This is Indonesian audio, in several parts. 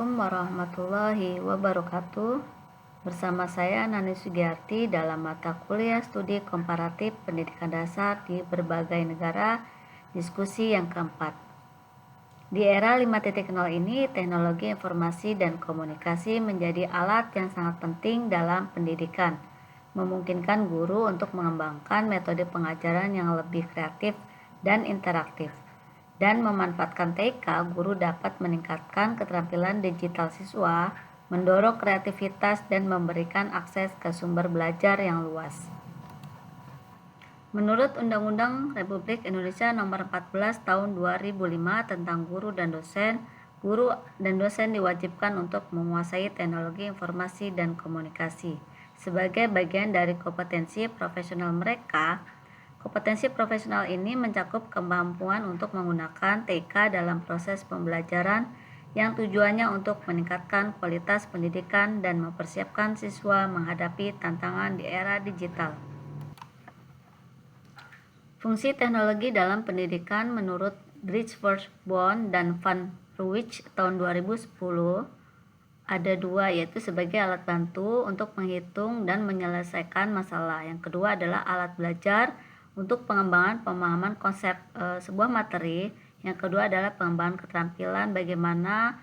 Assalamualaikum warahmatullahi wabarakatuh. Bersama saya Nani Sugiyarti dalam mata kuliah studi komparatif pendidikan dasar di berbagai negara, diskusi yang keempat. Di era 5.0 ini, teknologi informasi dan komunikasi menjadi alat yang sangat penting dalam pendidikan, memungkinkan guru untuk mengembangkan metode pengajaran yang lebih kreatif dan interaktif. Dan memanfaatkan TK, guru dapat meningkatkan keterampilan digital siswa, mendorong kreativitas, dan memberikan akses ke sumber belajar yang luas. Menurut Undang-Undang Republik Indonesia Nomor 14 Tahun 2005 tentang guru dan dosen diwajibkan untuk menguasai teknologi informasi dan komunikasi. Sebagai bagian dari kompetensi profesional mereka, kompetensi profesional ini mencakup kemampuan untuk menggunakan TK dalam proses pembelajaran yang tujuannya untuk meningkatkan kualitas pendidikan dan mempersiapkan siswa menghadapi tantangan di era digital. Fungsi teknologi dalam pendidikan menurut Bridgeworth dan Van Ruwijk tahun 2010 ada dua, yaitu sebagai alat bantu untuk menghitung dan menyelesaikan masalah. Yang kedua adalah alat belajar untuk pengembangan pemahaman konsep sebuah materi. Yang kedua adalah pengembangan keterampilan bagaimana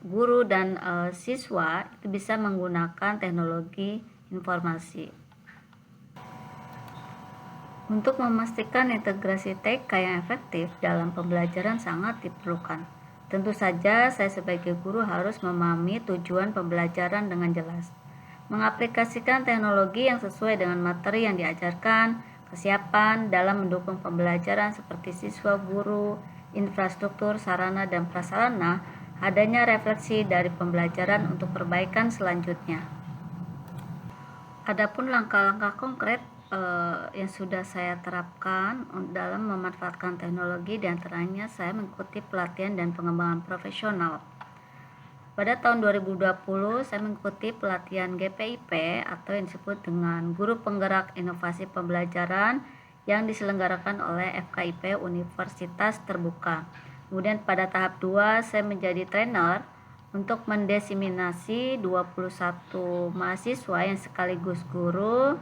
guru dan siswa itu bisa menggunakan teknologi informasi. Untuk memastikan integrasi TK yang efektif dalam pembelajaran sangat diperlukan. Tentu saja saya sebagai guru harus memahami tujuan pembelajaran dengan jelas, mengaplikasikan teknologi yang sesuai dengan materi yang diajarkan, kesiapan dalam mendukung pembelajaran seperti siswa, guru, infrastruktur, sarana dan prasarana, adanya refleksi dari pembelajaran untuk perbaikan selanjutnya. Adapun langkah-langkah konkret yang sudah saya terapkan dalam memanfaatkan teknologi, diantaranya saya mengikuti pelatihan dan pengembangan profesional. Pada tahun 2020 saya mengikuti pelatihan GPIP atau yang disebut dengan Guru Penggerak Inovasi Pembelajaran yang diselenggarakan oleh FKIP Universitas Terbuka. Kemudian pada tahap 2 saya menjadi trainer untuk mendiseminasi 21 mahasiswa yang sekaligus guru,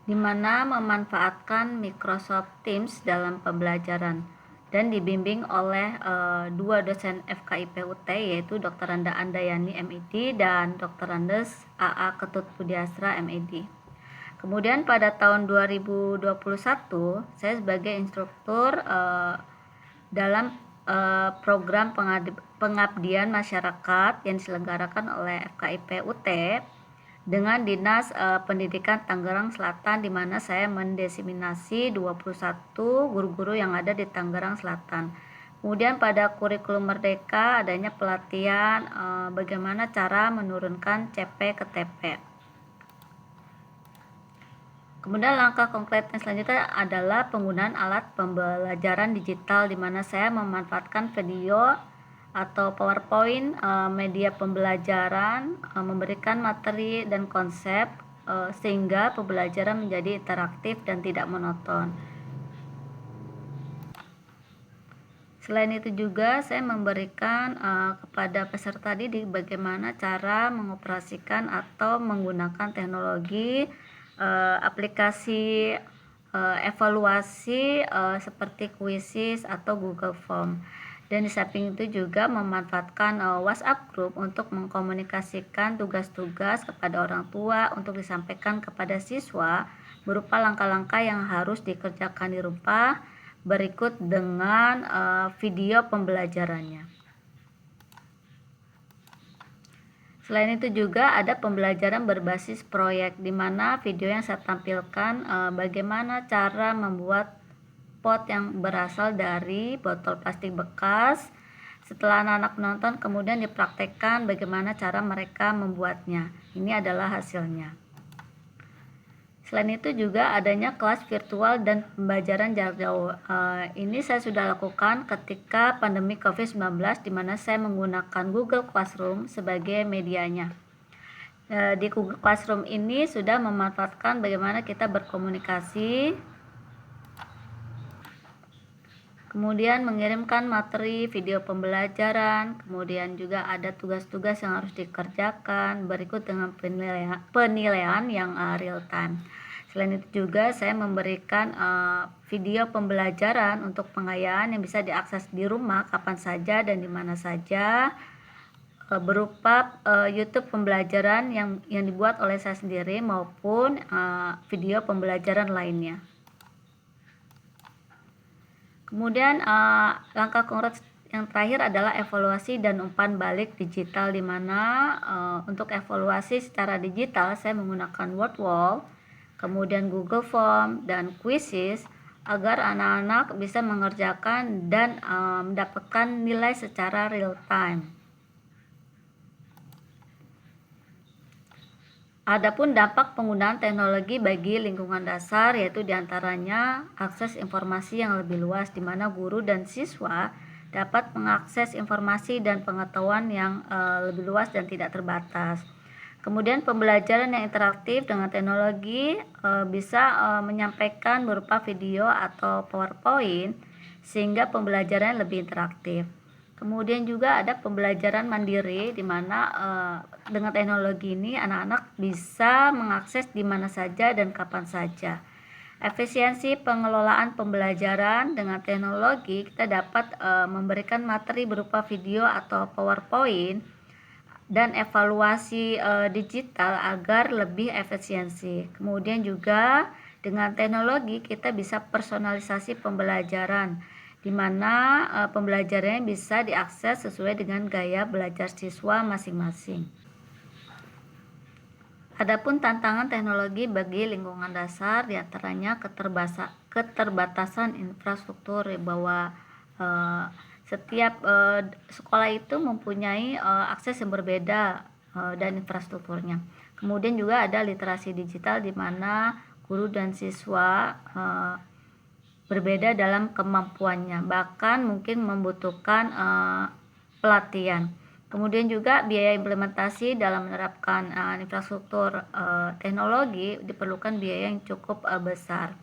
di mana memanfaatkan Microsoft Teams dalam pembelajaran dan dibimbing oleh dua dosen FKIP UT, yaitu Dr. Randa Andayani MED dan Dr. Andes AA Ketut Budiastra MED. Kemudian pada tahun 2021 saya sebagai instruktur dalam program pengabdian masyarakat yang diselenggarakan oleh FKIP UT dengan Dinas Pendidikan Tangerang Selatan, di mana saya mendiseminasi 21 guru-guru yang ada di Tangerang Selatan. Kemudian pada kurikulum Merdeka adanya pelatihan bagaimana cara menurunkan CP ke TP. Kemudian langkah konkret yang selanjutnya adalah penggunaan alat pembelajaran digital, di mana saya memanfaatkan video atau PowerPoint, media pembelajaran, memberikan materi dan konsep sehingga pembelajaran menjadi interaktif dan tidak monoton. Selain itu juga saya memberikan kepada peserta didik bagaimana cara mengoperasikan atau menggunakan teknologi aplikasi evaluasi seperti Quizzes atau Google Form. Dan di samping itu juga memanfaatkan WhatsApp Group untuk mengkomunikasikan tugas-tugas kepada orang tua untuk disampaikan kepada siswa berupa langkah-langkah yang harus dikerjakan di rumah berikut dengan video pembelajarannya. Selain itu juga ada pembelajaran berbasis proyek, di mana video yang saya tampilkan bagaimana cara membuat pot yang berasal dari botol plastik bekas. Setelah anak-anak menonton, kemudian dipraktekkan bagaimana cara mereka membuatnya. Ini adalah hasilnya. Selain itu juga adanya kelas virtual dan pembelajaran jarak jauh. Ini saya sudah lakukan ketika pandemi COVID-19, di mana saya menggunakan Google Classroom sebagai medianya. Di Google Classroom ini sudah memanfaatkan bagaimana kita berkomunikasi Kemudian mengirimkan materi video pembelajaran, kemudian juga ada tugas-tugas yang harus dikerjakan berikut dengan penilaian yang real time. Selain itu juga saya memberikan video pembelajaran untuk pengayaan yang bisa diakses di rumah kapan saja dan di mana saja, berupa YouTube pembelajaran yang dibuat oleh saya sendiri maupun video pembelajaran lainnya. Kemudian langkah konkret yang terakhir adalah evaluasi dan umpan balik digital, di mana untuk evaluasi secara digital saya menggunakan Word Wall, kemudian Google Form dan Quizzes agar anak-anak bisa mengerjakan dan mendapatkan nilai secara real time. Adapun dampak penggunaan teknologi bagi lingkungan dasar, yaitu diantaranya akses informasi yang lebih luas, di mana guru dan siswa dapat mengakses informasi dan pengetahuan yang lebih luas dan tidak terbatas. Kemudian pembelajaran yang interaktif dengan teknologi bisa menyampaikan berupa video atau PowerPoint sehingga pembelajaran lebih interaktif. Kemudian juga ada pembelajaran mandiri, di mana dengan teknologi ini anak-anak bisa mengakses di mana saja dan kapan saja. Efisiensi pengelolaan pembelajaran dengan teknologi, kita dapat memberikan materi berupa video atau PowerPoint dan evaluasi digital agar lebih efisiensi. Kemudian juga dengan teknologi kita bisa personalisasi pembelajaran, di mana pembelajarannya bisa diakses sesuai dengan gaya belajar siswa masing-masing. Adapun tantangan teknologi bagi lingkungan dasar, diantaranya keterbatasan infrastruktur, bahwa setiap sekolah itu mempunyai akses yang berbeda dan infrastrukturnya. Kemudian juga ada literasi digital, di mana guru dan siswa berbeda dalam kemampuannya, bahkan mungkin membutuhkan pelatihan. Kemudian juga biaya implementasi dalam menerapkan infrastruktur teknologi diperlukan biaya yang cukup besar.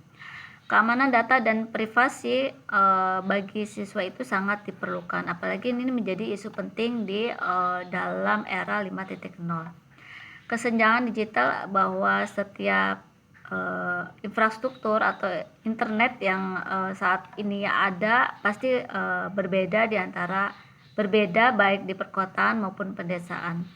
Keamanan data dan privasi bagi siswa itu sangat diperlukan, apalagi ini menjadi isu penting di dalam era 5.0. Kesenjangan digital, bahwa setiap infrastruktur atau internet yang saat ini ada pasti berbeda baik di perkotaan maupun pedesaan.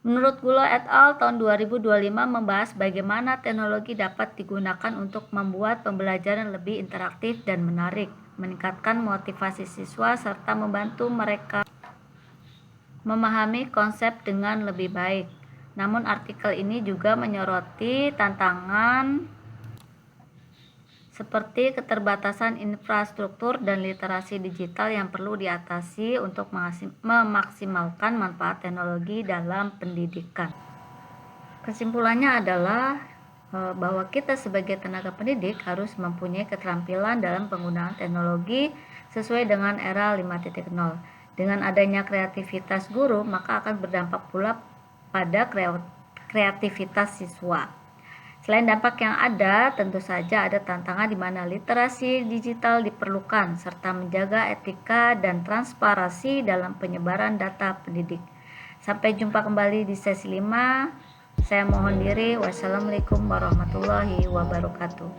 Menurut Gulo et al. Tahun 2025 membahas bagaimana teknologi dapat digunakan untuk membuat pembelajaran lebih interaktif dan menarik, meningkatkan motivasi siswa, serta membantu mereka memahami konsep dengan lebih baik. Namun artikel ini juga menyoroti tantangan seperti keterbatasan infrastruktur dan literasi digital yang perlu diatasi untuk memaksimalkan manfaat teknologi dalam pendidikan. Kesimpulannya adalah bahwa kita sebagai tenaga pendidik harus mempunyai keterampilan dalam penggunaan teknologi sesuai dengan era 5.0. Dengan adanya kreativitas guru, maka akan berdampak pula pada kreativitas siswa. Selain dampak yang ada, tentu saja ada tantangan di mana literasi digital diperlukan, serta menjaga etika dan transparansi dalam penyebaran data pendidik. Sampai jumpa kembali di sesi 5. Saya mohon diri. Wassalamualaikum warahmatullahi wabarakatuh.